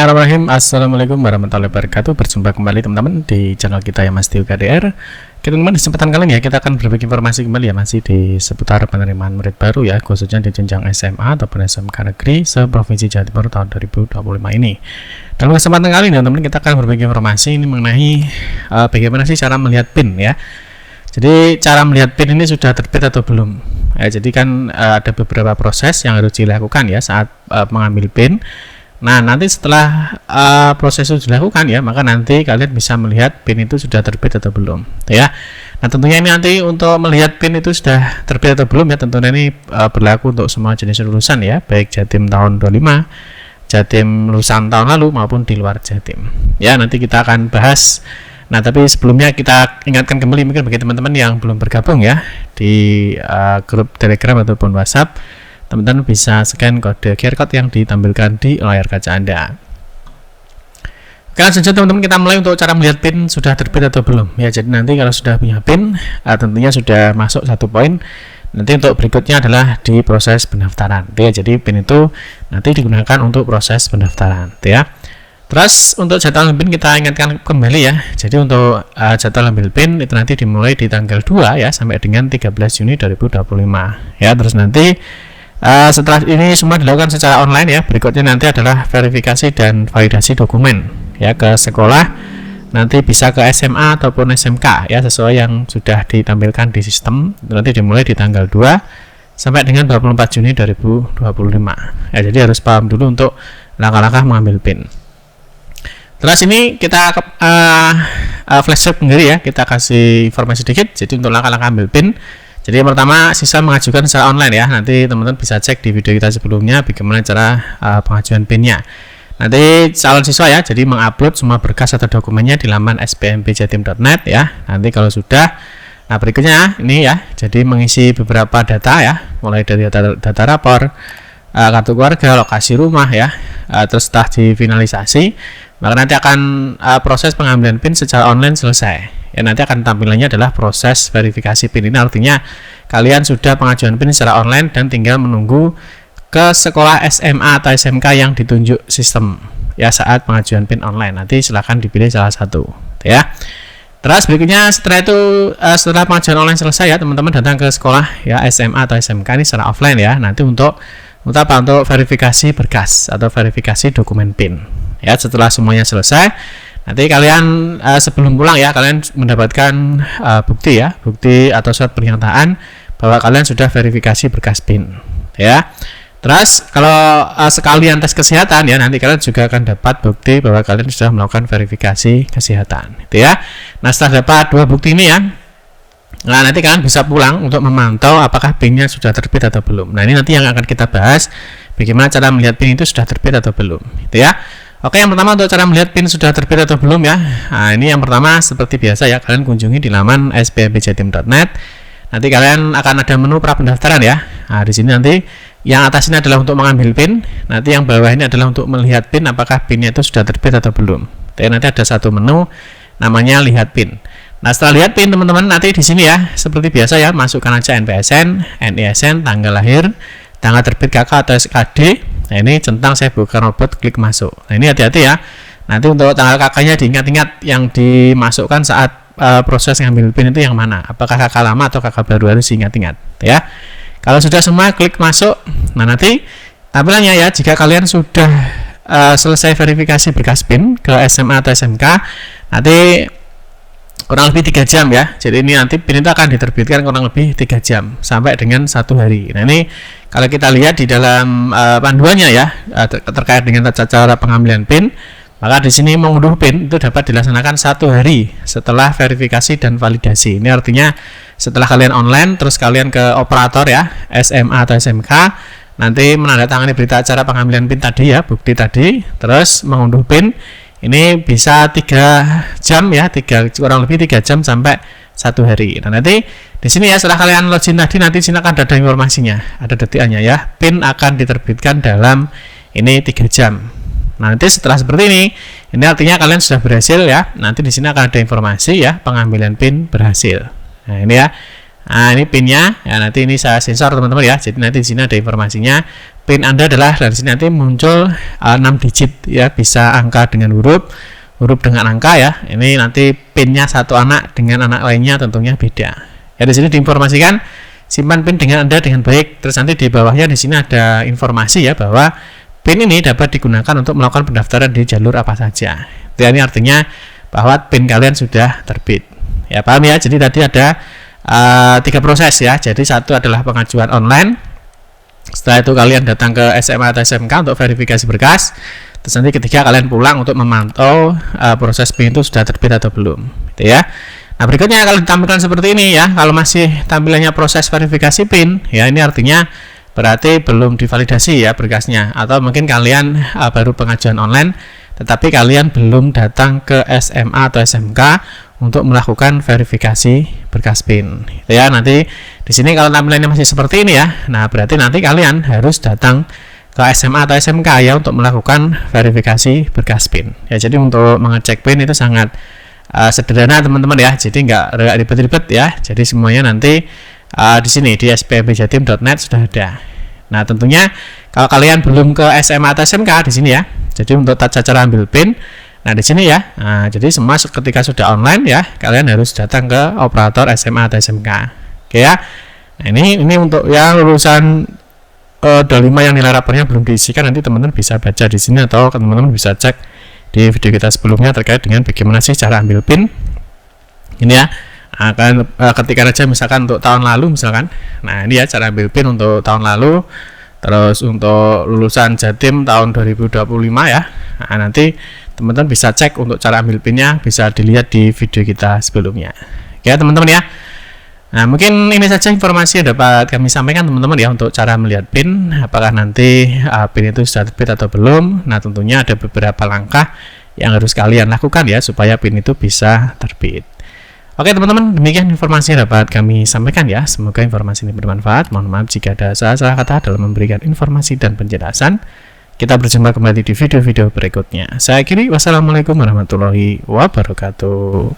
Bismillahirrahmanirrahim. Assalamualaikum warahmatullahi wabarakatuh. Berjumpa kembali teman-teman di channel kita ya Mas Tio KDR. Teman-teman, di kesempatan kali ini ya kita akan berbagi informasi kembali ya masih di seputar penerimaan murid baru ya, khususnya di jenjang SMA ataupun SMK negeri se-Provinsi Jawa Timur tahun 2025 ini. Dalam kesempatan kali ini teman-teman kita akan berbagi informasi ini mengenai bagaimana sih cara melihat PIN ya. Jadi cara melihat PIN ini sudah terbit atau belum? Ya, jadi kan ada beberapa proses yang harus dilakukan ya saat mengambil PIN. Nah, nanti setelah proses itu dilakukan ya, maka nanti kalian bisa melihat PIN itu sudah terbit atau belum, ya. Nah, tentunya ini nanti untuk melihat PIN itu sudah terbit atau belum ya, tentunya ini berlaku untuk semua jenis lulusan ya, baik Jatim tahun 25, Jatim lulusan tahun lalu maupun di luar Jatim. Ya, nanti kita akan bahas. Nah, tapi sebelumnya kita ingatkan kembali mungkin bagi teman-teman yang belum bergabung ya di grup Telegram ataupun WhatsApp, teman-teman bisa scan kode QR code yang ditampilkan di layar kaca Anda. Oke, langsung saja teman-teman kita mulai untuk cara melihat PIN sudah terbit atau belum. Ya, jadi nanti kalau sudah punya PIN, tentunya sudah masuk 1 poin. Nanti untuk berikutnya adalah di proses pendaftaran. Ya, jadi PIN itu nanti digunakan untuk proses pendaftaran. Ya. Terus untuk jadwal PIN kita ingatkan kembali ya. Jadi untuk jadwal ambil PIN itu nanti dimulai di tanggal 2 ya sampai dengan 13 Juni 2025. Ya, terus nanti setelah ini semua dilakukan secara online ya, berikutnya nanti adalah verifikasi dan validasi dokumen ya ke sekolah, nanti bisa ke SMA ataupun SMK ya sesuai yang sudah ditampilkan di sistem. Nanti dimulai di tanggal 2 sampai dengan 24 Juni 2025 ya, jadi harus paham dulu untuk langkah-langkah mengambil PIN. Terus ini kita flashback sendiri ya, kita kasih informasi sedikit. Jadi untuk langkah-langkah ambil PIN, jadi yang pertama siswa mengajukan secara online ya. Nanti teman-teman bisa cek di video kita sebelumnya bagaimana cara pengajuan PIN-nya. Nanti calon siswa ya, jadi mengupload semua berkas atau dokumennya di laman spmpjatim.net ya. Nanti kalau sudah, nah berikutnya ini ya, jadi mengisi beberapa data ya, mulai dari data rapor, kartu keluarga, lokasi rumah ya. Terus setelah difinalisasi, maka nanti akan proses pengambilan PIN secara online selesai. Ya, nanti akan tampilannya adalah proses verifikasi PIN. Ini artinya kalian sudah pengajuan PIN secara online dan tinggal menunggu ke sekolah SMA atau SMK yang ditunjuk sistem ya saat pengajuan PIN online. Nanti silahkan dipilih salah satu ya. Terus berikutnya setelah itu setelah pengajuan online selesai ya, teman-teman datang ke sekolah ya SMA atau SMK ini secara offline ya. Nanti untuk verifikasi berkas atau verifikasi dokumen PIN. Ya, setelah semuanya selesai, nanti kalian sebelum pulang ya, kalian mendapatkan bukti atau surat pernyataan bahwa kalian sudah verifikasi berkas PIN ya. Terus kalau sekalian tes kesehatan ya, nanti kalian juga akan dapat bukti bahwa kalian sudah melakukan verifikasi kesehatan gitu ya. Nah, setelah dapat 2 bukti ini ya, nah nanti kalian bisa pulang untuk memantau apakah PIN-nya sudah terbit atau belum. Nah, ini nanti yang akan kita bahas bagaimana cara melihat PIN itu sudah terbit atau belum gitu ya. Oke, yang pertama untuk cara melihat PIN sudah terbit atau belum ya. Nah, ini yang pertama seperti biasa ya, kalian kunjungi di laman spmpjatim.net. Nanti kalian akan ada menu pra pendaftaran ya. Nah, di sini nanti yang atas ini adalah untuk mengambil PIN, nanti yang bawah ini adalah untuk melihat PIN apakah PIN-nya itu sudah terbit atau belum. Jadi nanti ada satu menu namanya lihat PIN. Nah, setelah lihat PIN teman-teman, nanti di sini ya seperti biasa ya, masukkan aja NPSN, NISN, tanggal lahir, tanggal terbit KK atau SKD. Nah, ini centang saya bukan robot, klik masuk. Nah, ini hati-hati ya. Nanti untuk tanggal KK-nya diingat-ingat yang dimasukkan saat proses ngambil PIN itu yang mana. Apakah KK lama atau KK baru, harus diingat-ingat ya. Kalau sudah semua, klik masuk. Nah, nanti tampilannya ya, jika kalian sudah selesai verifikasi berkas PIN ke SMA atau SMK, nanti kurang lebih 3 jam ya. Jadi ini nanti PIN itu akan diterbitkan kurang lebih 3 jam sampai dengan 1 hari. Nah, ini kalau kita lihat di dalam panduannya ya terkait dengan tata cara pengambilan PIN, maka di sini mengunduh PIN itu dapat dilaksanakan 1 hari setelah verifikasi dan validasi. Ini artinya setelah kalian online terus kalian ke operator ya SMA atau SMK, nanti menandatangani berita acara pengambilan PIN tadi ya, bukti tadi, terus mengunduh PIN. Ini bisa 3 jam ya, kurang lebih 3 jam sampai 1 hari. Nah, nanti di sini ya setelah kalian login tadi, nanti sini akan ada informasinya, ada detikannya ya. PIN akan diterbitkan dalam ini 3 jam. Nah, nanti setelah seperti ini artinya kalian sudah berhasil ya. Nanti di sini akan ada informasi ya, pengambilan PIN berhasil. Nah, ini ya. Nah, ini pinnya. Ya, nanti ini saya sensor teman-teman ya. Jadi nanti di sini ada informasinya. Pin Anda adalah dari sini nanti muncul 6 digit ya, bisa angka dengan huruf dengan angka ya. Ini nanti pinnya satu anak dengan anak lainnya tentunya beda. Ya, di sini diinformasikan simpan pin dengan Anda dengan baik. Terus nanti di bawahnya di sini ada informasi ya bahwa pin ini dapat digunakan untuk melakukan pendaftaran di jalur apa saja. Ini artinya bahwa pin kalian sudah terbit. Ya, paham ya? Jadi tadi ada 3 proses ya. Jadi satu adalah pengajuan online. Setelah itu kalian datang ke SMA atau SMK untuk verifikasi berkas. Terus nanti ketiga kalian pulang untuk memantau proses PIN itu sudah terbit atau belum, gitu ya. Nah, berikutnya kalau ditampilkan seperti ini ya, kalau masih tampilannya proses verifikasi PIN, ya ini artinya berarti belum divalidasi ya berkasnya, atau mungkin kalian baru pengajuan online, tetapi kalian belum datang ke SMA atau SMK untuk melakukan verifikasi berkas PIN. Ya, nanti di sini kalau tampilannya masih seperti ini ya, nah berarti nanti kalian harus datang ke SMA atau SMK ya untuk melakukan verifikasi berkas PIN. Ya, jadi untuk mengecek PIN itu sangat sederhana teman-teman ya, jadi nggak ribet-ribet ya. Jadi semuanya nanti di sini di spmbjatim.net sudah ada. Nah, tentunya kalau kalian belum ke SMA atau SMK di sini ya, jadi untuk tata cara ambil PIN, nah di sini ya, jadi semua ketika sudah online ya, kalian harus datang ke operator SMA atau SMK. Oke ya. Nah, ini untuk yang lulusan D5 yang nilai rapornya belum diisikan, nanti teman-teman bisa baca di sini atau teman-teman bisa cek di video kita sebelumnya terkait dengan bagaimana sih cara ambil PIN. Ini ya. Akan ketika aja misalkan untuk tahun lalu misalkan. Nah, ini ya cara ambil PIN untuk tahun lalu. Terus untuk lulusan Jatim tahun 2025 ya. Nah, nanti teman-teman bisa cek untuk cara ambil PIN-nya, bisa dilihat di video kita sebelumnya. Oke, teman-teman ya. Nah, mungkin ini saja informasi yang dapat kami sampaikan teman-teman ya untuk cara melihat PIN, apakah nanti PIN itu sudah terbit atau belum. Nah, tentunya ada beberapa langkah yang harus kalian lakukan ya supaya PIN itu bisa terbit. Oke teman-teman, demikian informasi yang dapat kami sampaikan ya. Semoga informasi ini bermanfaat. Mohon maaf jika ada salah-salah kata dalam memberikan informasi dan penjelasan. Kita berjumpa kembali di video-video berikutnya. Saya akhiri, wassalamualaikum warahmatullahi wabarakatuh.